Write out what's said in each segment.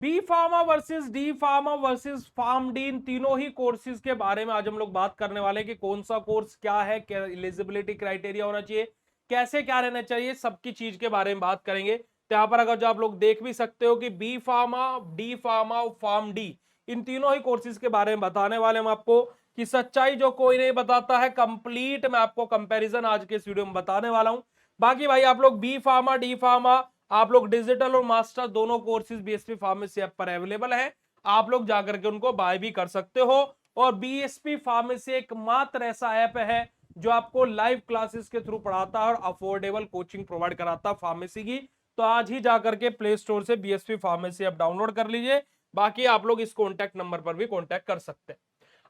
B pharma versus D pharma versus pharm D, इन तीनों ही कोर्सेज के बारे में आज हम लोग बात करने वाले हैं कि कौन सा कोर्स क्या है, क्या एलिजिबिलिटी क्राइटेरिया होना चाहिए, कैसे क्या रहना चाहिए, सबकी चीज के बारे में बात करेंगे। तो यहाँ पर अगर जो आप लोग देख भी सकते हो कि B pharma, D pharma, pharm D, इन तीनों ही कोर्सेज के बारे में बताने वाले हम आपको कि सच्चाई जो कोई नहीं बताता है, कंप्लीट मैं आपको कंपैरिजन आज के इस वीडियो में बताने वाला हूं। बाकी भाई आप लोग बी फार्मा, डी फार्मा, आप लोग डिजिटल और मास्टर दोनों कोर्सेज बीएसपी फार्मेसी ऐप पर अवेलेबल है, आप लोग जाकर के उनको बाय भी कर सकते हो। और बीएसपी फार्मेसी एकमात्र ऐसा ऐप है जो आपको लाइव क्लासेस के थ्रू पढ़ाता है और अफोर्डेबल कोचिंग प्रोवाइड कराता है फार्मेसी की। तो आज ही जाकर के प्ले स्टोर से बीएसपी फार्मेसी ऐप डाउनलोड कर लीजिए। बाकी आप लोग इस कॉन्टैक्ट नंबर पर भी कॉन्टैक्ट कर सकते हैं।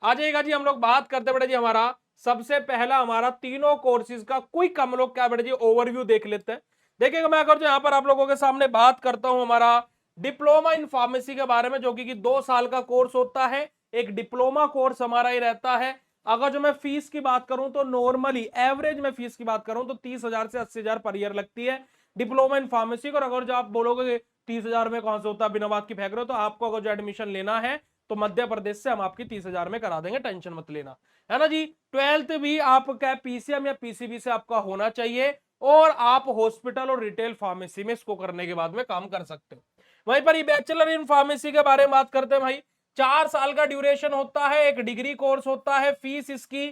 आ जाइएगा जी, हम लोग बात करते बेटा जी हमारा सबसे पहला हमारा तीनों कोर्सेज का क्विक हम लोग क्या बेटा जी ओवरव्यू देख लेते हैं। देखिएगा मैं अगर जो यहाँ पर आप लोगों के सामने बात करता हूं हमारा डिप्लोमा इन फार्मेसी के बारे में, जो कि 2 साल का कोर्स होता है, एक डिप्लोमा कोर्स हमारा ही रहता है। अगर जो मैं फीस की बात करूं तो नॉर्मली एवरेज में फीस की बात करूं तो 30,000 से 80,000 पर ईयर लगती है डिप्लोमा इन फार्मेसी को। और अगर जो आप बोलोगे 30,000 में कौन सा होता है, बिना बात की फेंक रहे हो, तो आपको अगर जो एडमिशन लेना है तो मध्य प्रदेश से हम आपकी 30,000 में करा देंगे, टेंशन मत लेना, है ना जी। 12th भी आपका पीसीएम या पीसीबी से आपका होना चाहिए और आप हॉस्पिटल और रिटेल फार्मेसी में इसको करने के बाद में काम कर सकते हो। वहीं पर ये बैचलर इन फार्मेसी के बारे में बात करते हैं भाई। 4 साल का ड्यूरेशन होता है, एक डिग्री कोर्स होता है। फीस इसकी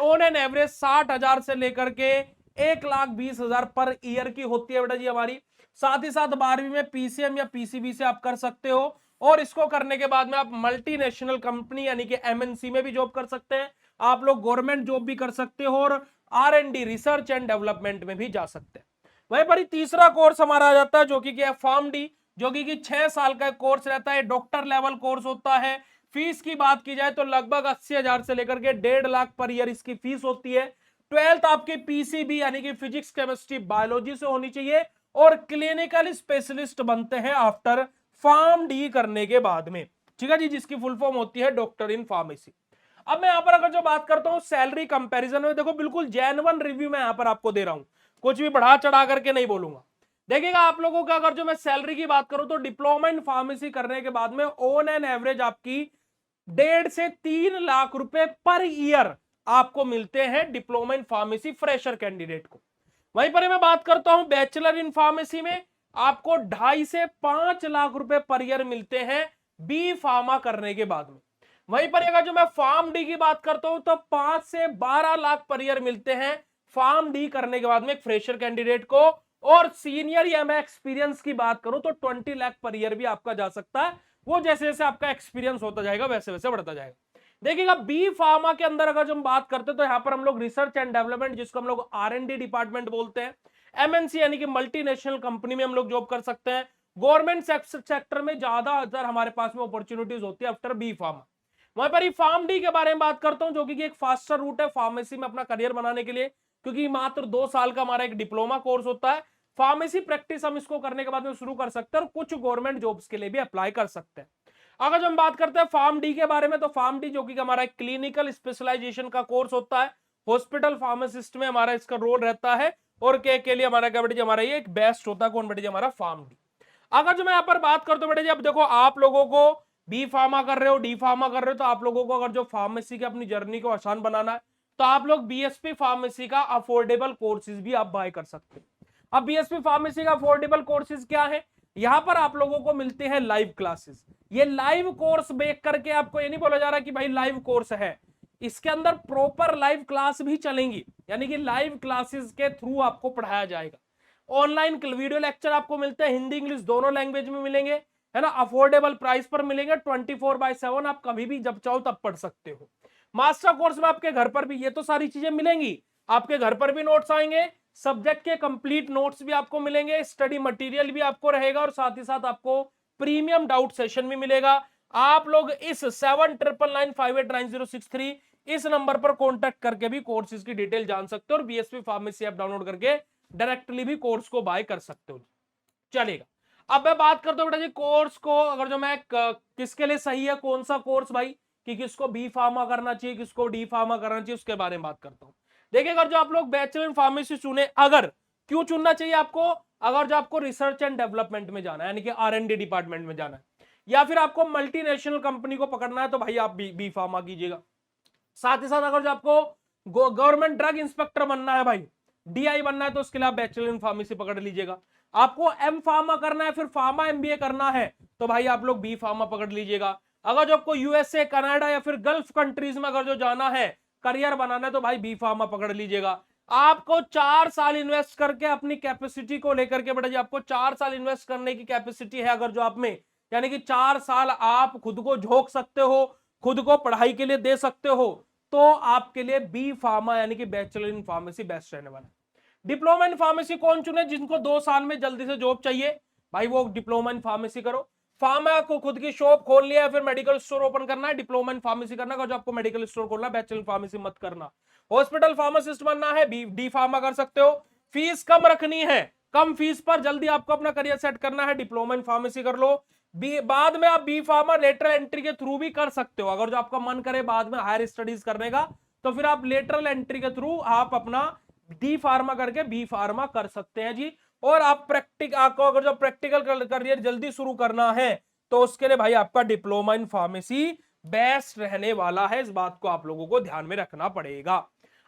ऑन एन एवरेज 60,000 से लेकर के 1,20,000 पर ईयर की होती है बेटा जी हमारी। साथ ही साथ 12वीं में पीसीएम या पीसीबी से आप कर सकते हो और इसको करने के बाद में आप मल्टीनेशनल कंपनी यानी कि एमएनसी में भी जॉब कर सकते हैं, आप लोग गवर्नमेंट जॉब भी कर सकते हो और आर&डी रिसर्च एंड डेवलपमेंट में भी जा सकते हैं। वहीं पर तीसरा कोर्स हमारा आ जाता है जो कि क्या है, फार्म डी, जो कि 6 साल का कोर्स रहता है, डॉक्टर लेवल कोर्स होता है। फीस की बात की जाए तो लगभग 80,000 से लेकर के 1.5 लाख पर ईयर इसकी फीस होती है। 12th आपकी पीसीबी यानी कि फिजिक्स केमिस्ट्री बायोलॉजी से होनी चाहिए और क्लिनिकल स्पेशलिस्ट बनते हैं आफ्टर फार्म डी करने के बाद में, ठीक है जी, जिसकी फुल फॉर्म होती है डॉक्टर इन फार्मेसी। अब मैं यहां पर अगर जो बात करता हूं सैलरी कंपैरिजन में, देखो बिल्कुल जेन्युइन रिव्यू मैं यहां पर आपको दे रहा हूं, कुछ भी बढ़ा चढ़ा करके नहीं बोलूंगा। देखिएगा आप लोगों का अगर जो मैं सैलरी की बात करूं तो डिप्लोमा इन फार्मेसी करने के बाद में ऑन एन एवरेज आपकी 1.5 से 3 लाख रुपए पर ईयर आपको मिलते हैं diploma in pharmacy fresher candidate को। वहीं पर मैं बात करता हूं बैचलर इन फार्मेसी में, आपको 2.5 से 5 लाख रुपए पर ईयर मिलते हैं बी फार्मा करने के बाद में। वहीं पर अगर जो मैं फार्म डी की बात करता हूं तो 5 से 12 लाख पर ईयर मिलते हैं फार्म डी करने के बाद में एक फ्रेशर कैंडिडेट को। और सीनियर या मैं एक्सपीरियंस की बात करूं तो 20 लाख पर ईयर भी आपका जा सकता है, वो जैसे जैसे आपका एक्सपीरियंस होता जाएगा वैसे वैसे बढ़ता जाएगा। देखिएगा बी फार्मा के अंदर अगर हम बात करते हैं तो यहां पर हम लोग रिसर्च एंड डेवलपमेंट, जिसको हम लोग आर&डी डिपार्टमेंट बोलते हैं, एमएनसी यानी कि मल्टीनेशनल कंपनी में हम लोग जॉब कर सकते हैं। गवर्नमेंट सेक्टर में ज्यादा हमारे पास में अपॉर्चुनिटीज होती है आफ्टर बी फार्मा। वहीं पर फार्म डी के बारे में बात करता हूं, जो कि एक फास्टर रूट है फार्मेसी में अपना करियर बनाने के लिए, क्योंकि मात्र 2 साल का हमारा एक डिप्लोमा कोर्स होता है। फार्मेसी प्रैक्टिस हम इसको करने के बाद में शुरू कर सकते हैं और कुछ गवर्नमेंट जॉब्स के लिए भी अप्लाई कर सकते हैं। अगर जो हम बात करते हैं फार्म डी के बारे में, तो फार्म डी जो कि हमारा एक क्लिनिकल स्पेशलाइजेशन का कोर्स होता है, हॉस्पिटल फार्मासिस्ट में हमारा इसका रोल रहता है और के लिए हमारा क्या बेटे जी, हमारा ये एक बेस्ट होता है, कौन बेटे जी, हमारा फार्म डी। अगर जो मैं यहाँ पर बात करता हूँ बेटे जी, अब देखो आप लोगों को बी फार्मा कर रहे हो, डी फार्मा कर रहे हो, तो आप लोगों को अगर जो फार्मेसी की अपनी जर्नी को आसान बनाना है तो आप लोग बीएसपी फार्मेसी का अफोर्डेबल कोर्सेज भी आप बाय कर सकते हैं। अब बीएसपी फार्मेसी का अफोर्डेबल कोर्सेज क्या है, यहां पर आप लोगों को मिलते हैं लाइव क्लासेस। ये लाइव कोर्स देख करके आपको ये नहीं बोला जा रहा कि भाई लाइव कोर्स है, इसके अंदर प्रॉपर लाइव क्लास भी चलेंगी, यानी कि लाइव क्लासेस के थ्रू आपको पढ़ाया जाएगा। ऑनलाइन वीडियो लेक्चर आपको मिलते हैं, हिंदी इंग्लिश दोनों लैंग्वेज में मिलेंगे, है ना, अफोर्डेबल प्राइस पर मिलेंगे, 24/7 आप कभी भी जब चाहो तब पढ़ सकते हो। मास्टर कोर्स में आपके घर पर भी ये तो सारी चीजें मिलेंगी, आपके घर पर भी नोट्स आएंगे, सब्जेक्ट के कंप्लीट नोट्स भी आपको मिलेंगे, स्टडी मटेरियल भी आपको रहेगा और साथ ही साथ आपको प्रीमियम डाउट सेशन भी मिलेगा। आप लोग इस 7999589063 इस नंबर पर कॉन्टैक्ट करके भी कोर्सेज की डिटेल जान सकते हो और बीएसपी फार्मेसी ऐप डाउनलोड करके डायरेक्टली भी कोर्स को बाय कर सकते हो, चलेगा। अब मैं बात करता हूं बेटा जी कोर्स को, अगर जो मैं किसके लिए सही है कौन सा कोर्स भाई, कि किसको बी फार्मा करना चाहिए, किसको डी फार्मा करना चाहिए, उसके बारे में बात करता हूं। देखिए अगर जो आप लोग बैचलर इन फार्मेसी चुने, अगर क्यों चुनना चाहिए आपको, अगर जो आपको रिसर्च एंड डेवलपमेंट में जाना है यानी कि आर&डी डिपार्टमेंट में जाना है, या फिर आपको मल्टीनेशनल कंपनी को पकड़ना है तो भाई आप बी फार्मा कीजिएगा। साथ ही साथ अगर जो आपको गवर्नमेंट ड्रग इंस्पेक्टर बनना है भाई, डीआई बनना है, तो उसके लिए आप बैचलर इन फार्मेसी पकड़ लीजिएगा। आपको एम फार्मा करना है, फिर फार्मा एमबीए करना है, तो भाई आप लोग बी फार्मा पकड़ लीजिएगा। अगर जो आपको यूएसए, कनाडा या फिर गल्फ कंट्रीज में अगर जो जाना है, करियर बनाना है, तो भाई बी फार्मा पकड़ लीजिएगा। आपको 4 साल इन्वेस्ट करके अपनी कैपेसिटी को लेकर के बेटा जी, आपको 4 साल इन्वेस्ट करने की कैपेसिटी है अगर जो आप में, यानी कि 4 साल आप खुद को झोंक सकते हो, खुद को पढ़ाई के लिए दे सकते हो, तो आपके लिए बी फार्मा यानी कि बैचलर इन फार्मेसी बेस्ट रहने वाला है। डिप्लोमा इन फार्मेसी कौन चुने? जिनको 2 साल में जल्दी से जॉब चाहिए, भाई वो डिप्लोमा इन फार्मेसी करो। फार्मा को खुद की शॉप खोल लिया, फिर मेडिकल स्टोर ओपन करना है, डिप्लोमा इन फार्मेसी करना है। जो आपको मेडिकल स्टोर खोलना है, बैचलर फार्मेसी मत करना। हॉस्पिटल फार्मासिस्ट बनना है, डी फार्मा कर सकते हो। फीस कम रखनी है, कम फीस पर जल्दी आपको अपना करियर सेट करना है, डिप्लोमा इन फार्मेसी कर लो। बाद में आप बी फार्मा लेटरल एंट्री के थ्रू भी कर सकते हो। अगर जो आपका मन करे बाद में हायर स्टडीज करने का, तो फिर आप लेटरल एंट्री के थ्रू आप अपना डी फार्मा करके बी फार्मा कर सकते हैं जी। और आप आपको अगर जो प्रैक्टिकल करियर जल्दी शुरू करना है, तो उसके लिए भाई आपका डिप्लोमा इन फार्मेसी बेस्ट रहने वाला है। इस बात को आप लोगों को ध्यान में रखना पड़ेगा।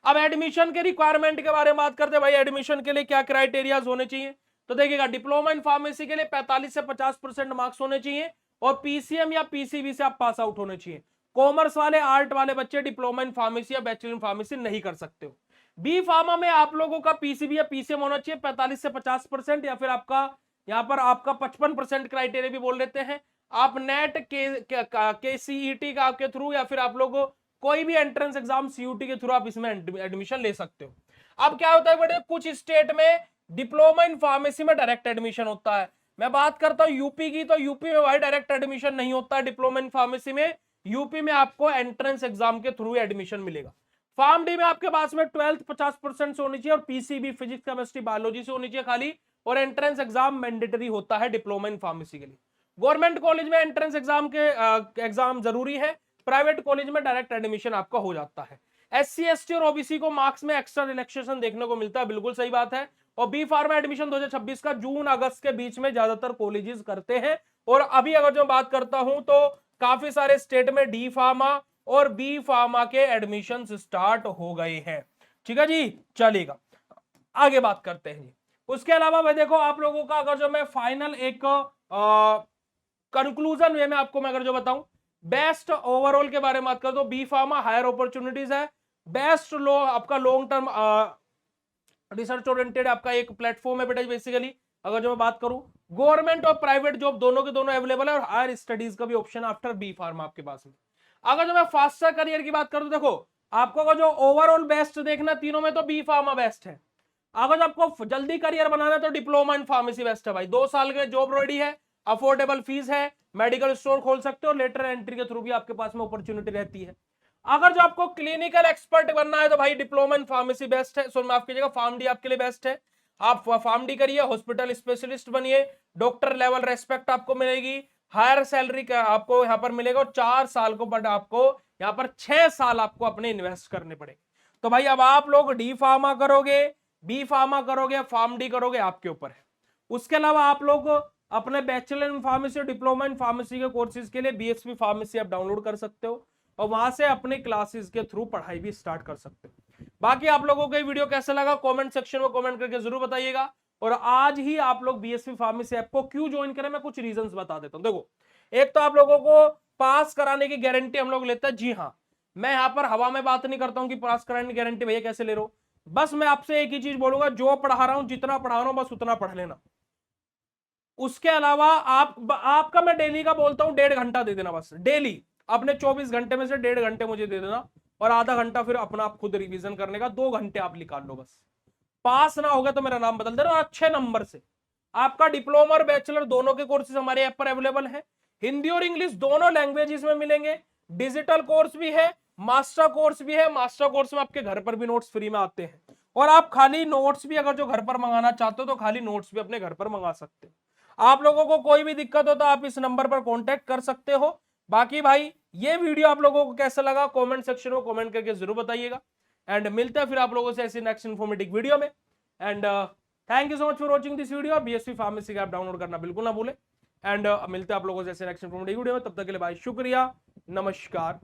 अब एडमिशन के रिक्वायरमेंट के बारे में बात करते हैं। भाई एडमिशन के लिए क्या क्राइटेरियाज होने चाहिए? तो देखिएगा, डिप्लोमा इन फार्मेसी के लिए 45 से 50% मार्क्स होने चाहिए और पीसीएम या पीसीबी से आप पास आउट होने चाहिए। कॉमर्स वाले, आर्ट वाले बच्चे डिप्लोमा इन फार्मेसी या बैचलर इन फार्मेसी नहीं कर सकते हो। बी फार्मा में आप लोगों का पीसीबी या पीसीएम होना चाहिए 45 से 50%, या फिर आपका यहाँ पर आपका 55% क्राइटेरिया भी बोल देते हैं। आप नेट के सीईटी का के थ्रू, या फिर आप लोग कोई भी एंट्रेंस एग्जाम सीयूटी के थ्रू आप इसमें एडमिशन ले सकते हो। अब क्या होता है बेटे, कुछ स्टेट में डिप्लोमा इन फार्मेसी में डायरेक्ट एडमिशन होता है। मैं बात करता हूं यूपी की, तो यूपी में भाई डायरेक्ट एडमिशन नहीं होता है डिप्लोमा इन फार्मेसी में। यूपी में आपको एंट्रेंस एग्जाम के थ्रू एडमिशन मिलेगा। फार्म डी में आपके पास में 12th 50% से होनी चाहिए और पीसीबी फिजिक्स केमिस्ट्री बायोलॉजी से होनी चाहिए खाली, और एंट्रेंस एग्जाम मैंडेटरी होता है डिप्लोमा इन फार्मेसी के लिए। गवर्नमेंट कॉलेज में एंट्रेंस एग्जाम के एग्जाम जरूरी है, प्राइवेट कॉलेज में डायरेक्ट एडमिशन आपका हो जाता है। एससी एसटी और ओबीसी को मार्क्स में एक्स्ट्रा रिलैक्सेशन देखने को मिलता है, बिल्कुल सही बात है। और बी फार्मा एडमिशन 2026 का जून अगस्त के बीच में ज्यादातर कॉलेजेस करते हैं। और अभी अगर जो बात करता हूं, तो काफी सारे स्टेट में डी फार्मा और बी फार्मा के एडमिशन स्टार्ट हो गए हैं। ठीक है जी, चलेगा, आगे बात करते हैं जी। उसके अलावा भाई देखो, आप लोगों का अगर जो मैं फाइनल एक कंक्लूजन वे में आपको मैं अगर जो बताऊं, बेस्ट ओवरऑल के बारे में बात कर दो, बी फार्मा हायर अपॉर्चुनिटीज है, बेस्ट लो आपका लॉन्ग टर्म रिसर्च ओरिएंटेड आपका एक प्लेटफॉर्म है बेटा। बेसिकली अगर जो मैं बात करूं, गवर्नमेंट और प्राइवेट जॉब दोनों के दोनों अवेलेबल है, और हायर स्टडीज का भी ऑप्शन आफ्टर बी फार्मा आपके पास में। अगर जो मैं फास्टर करियर की बात करूं, देखो आपको अगर जो ओवरऑल बेस्ट देखना तीनों में, तो बी फार्मा बेस्ट है। अगर आपको जल्दी करियर बनाना है, तो डिप्लोमा इन फार्मेसी बेस्ट है भाई। 2 साल के जॉब रेडी है, अफोर्डेबल फीस है, मेडिकल स्टोर खोल सकते हो, लेटर एंट्री के थ्रू भी आपके पास में अपॉर्चुनिटी रहती है। अगर जो आपको क्लिनिकल एक्सपर्ट बनना है, तो भाई डिप्लोमा इन फार्मेसी बेस्ट है। सो माफ कीजिएगा, फार्म डी आपके लिए बेस्ट है। आप फार्म डी करिए, हॉस्पिटल स्पेशलिस्ट बनिए, डॉक्टर लेवल रेस्पेक्ट आपको मिलेगी, हायर सैलरी का आपको यहाँ पर मिलेगा, और 4 साल को बट आपको यहाँ पर 6 साल आपको अपने इन्वेस्ट करने पड़ेंगे। तो भाई अब आप लोग डी फार्मा करोगे, बी फार्मा करोगे, फार्म डी करोगे, आपके ऊपर है। उसके अलावा आप लोग अपने बैचलर इन फार्मेसी और डिप्लोमा इन फार्मेसी के कोर्सेज के लिए बीएसपी फार्मेसी आप डाउनलोड कर सकते हो, और वहां से अपने क्लासेस के थ्रू पढ़ाई भी स्टार्ट कर सकते हो। बाकी आप लोगों को ये वीडियो कैसा लगा कमेंट सेक्शन में कमेंट करके जरूर बताइएगा। और आज ही आप लोग बीएसपी फार्मेसी ऐप को क्यों ज्वाइन करें, मैं कुछ रीजंस बता देता हूं। देखो, एक तो आप लोगों को पास कराने की गारंटी हम लोग लेते हैं। जी हाँ, मैं यहाँ पर हवा में बात नहीं करता हूं कि पास कराने की गारंटी भैया कैसे ले रहे हो। बस मैं आपसे एक ही चीज बोलूंगा, जो पढ़ा रहा हूं, जितना पढ़ा रहा हूं, बस उतना पढ़ लेना। उसके अलावा आपका मैं डेली का बोलता हूं 1.5 घंटा दे देना, बस डेली अपने 24 घंटे में से 1.5 घंटे मुझे दे देना, और आधा घंटा फिर अपना आप खुद रिवीजन करने का, 2 घंटे आप निकाल लो बस। पास ना होगा तो मेरा नाम बदल देना, और अच्छे नंबर से। आपका डिप्लोमा और बैचलर दोनों के कोर्सेज हमारे ऐप पर अवेलेबल है। हिंदी और इंग्लिश दोनों लैंग्वेजेस में मिलेंगे। डिजिटल कोर्स भी है, मास्टर कोर्स भी है। मास्टर कोर्स में आपके घर पर भी नोट्स फ्री में आते हैं, और आप खाली नोट्स भी अगर जो घर पर मंगाना चाहते हो, तो खाली नोट्स भी अपने घर पर मंगा सकते हो। आप लोगों को कोई भी दिक्कत हो तो आप इस नंबर पर कांटेक्ट कर सकते हो। बाकी भाई ये वीडियो आप लोगों को कैसा लगा कमेंट सेक्शन में कमेंट करके जरूर बताइएगा। एंड मिलते हैं फिर आप लोगों से ऐसी नेक्स्ट इन्फॉर्मेटिव वीडियो में। And thank you so much for watching this video. BSP pharmacy का ऐप डाउनलोड करना बिल्कुल ना भूले। एंड मिलते हैं आप लोगों से नेक्स्ट इन्फॉर्मेटिव वीडियो में, तब तक के लिए भाई शुक्रिया, नमस्कार।